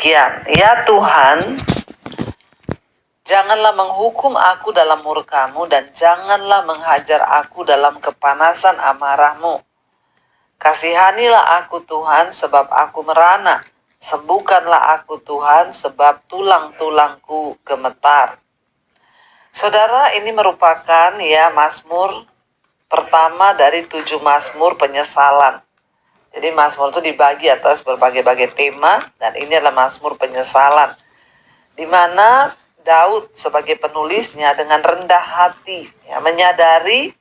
demikian, ya Tuhan, janganlah menghukum aku dalam murka-Mu dan janganlah menghajar aku dalam kepanasan amarah-Mu. Kasihanilah aku Tuhan sebab aku merana. Sembuhkanlah aku Tuhan sebab tulang-tulangku gemetar. Saudara, ini merupakan Mazmur pertama dari 7 Mazmur penyesalan. Jadi Mazmur itu dibagi atas berbagai-bagai tema dan ini adalah Mazmur penyesalan. Di mana Daud sebagai penulisnya dengan rendah hati menyadari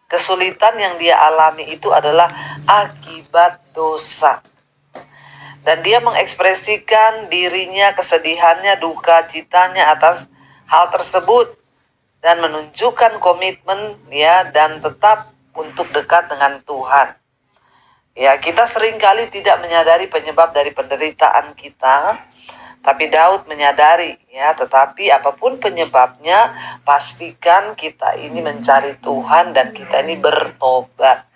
kesulitan yang dia alami itu adalah akibat dosa. Dan dia mengekspresikan dirinya, kesedihannya, duka citanya atas hal tersebut dan menunjukkan komitmen dan tetap untuk dekat dengan Tuhan. Kita seringkali tidak menyadari penyebab dari penderitaan kita, tapi Daud menyadari tetapi apapun penyebabnya, pastikan kita ini mencari Tuhan dan kita ini bertobat.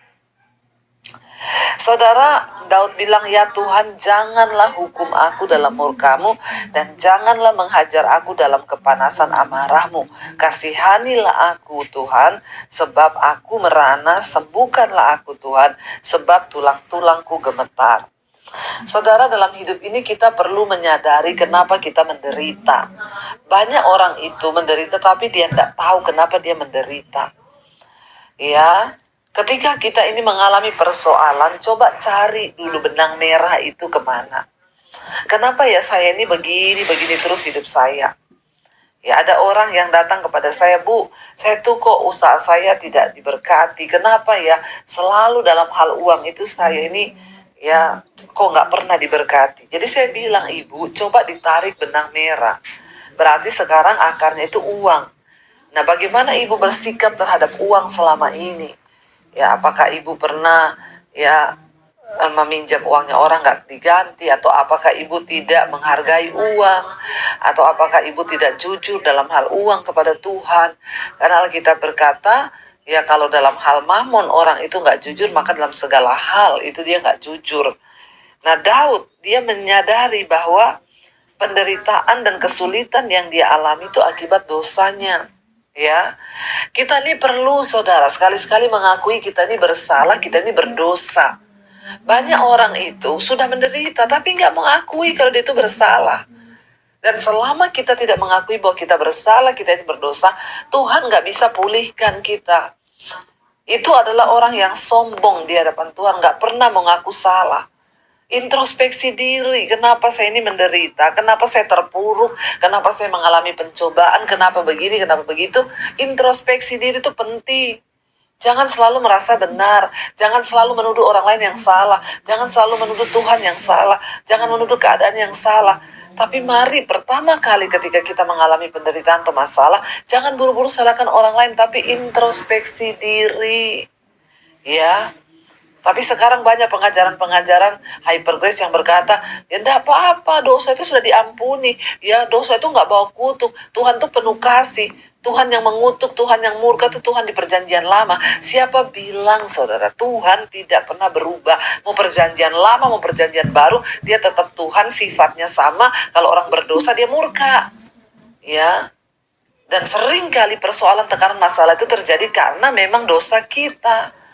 Saudara, Daud bilang, ya Tuhan, janganlah hukum aku dalam murka-Mu dan janganlah menghajar aku dalam kepanasan amarah-Mu. Kasihanilah aku Tuhan sebab aku merana, sembuhkanlah aku Tuhan sebab tulang-tulangku gemetar. Saudara, dalam hidup ini kita perlu menyadari kenapa kita menderita. Banyak orang itu menderita tapi dia tidak tahu kenapa dia menderita. Ketika kita ini mengalami persoalan, coba cari dulu benang merah itu kemana. Kenapa saya ini begini terus hidup saya? Ada orang yang datang kepada saya, Bu, saya tuh kok usaha saya tidak diberkati. Kenapa selalu dalam hal uang itu saya ini kok nggak pernah diberkati. Jadi saya bilang, Ibu, coba ditarik benang merah. Berarti sekarang akarnya itu uang. Nah, bagaimana Ibu bersikap terhadap uang selama ini? Apakah Ibu pernah meminjam uangnya orang nggak diganti, atau apakah Ibu tidak menghargai uang, atau apakah Ibu tidak jujur dalam hal uang kepada Tuhan? Karena Alkitab berkata, kalau dalam hal mamon orang itu nggak jujur, maka dalam segala hal itu dia nggak jujur. Nah, Daud dia menyadari bahwa penderitaan dan kesulitan yang dia alami itu akibat dosanya. Kita ini perlu, saudara, sekali-sekali mengakui kita ini bersalah, kita ini berdosa. Banyak orang itu sudah menderita tapi nggak mengakui kalau dia itu bersalah. Dan selama kita tidak mengakui bahwa kita bersalah, kita ini berdosa, Tuhan nggak bisa pulihkan kita. Itu adalah orang yang sombong di hadapan Tuhan, nggak pernah mengaku salah. Introspeksi diri, kenapa saya ini menderita, kenapa saya terpuruk, kenapa saya mengalami pencobaan, kenapa begini, kenapa begitu. Introspeksi diri itu penting. Jangan selalu merasa benar, jangan selalu menuduh orang lain yang salah, jangan selalu menuduh Tuhan yang salah, jangan menuduh keadaan yang salah. Tapi mari pertama kali ketika kita mengalami penderitaan atau masalah, jangan buru-buru salahkan orang lain, tapi introspeksi diri. Tapi sekarang banyak pengajaran-pengajaran hyper grace yang berkata, enggak apa-apa, dosa itu sudah diampuni. Dosa itu enggak bawa kutuk. Tuhan itu penuh kasih. Tuhan yang mengutuk, Tuhan yang murka itu Tuhan di perjanjian lama. Siapa bilang, saudara, Tuhan tidak pernah berubah. Mau perjanjian lama, mau perjanjian baru, dia tetap Tuhan, sifatnya sama. Kalau orang berdosa, dia murka. Dan sering kali persoalan, tekanan, masalah itu terjadi karena memang dosa kita.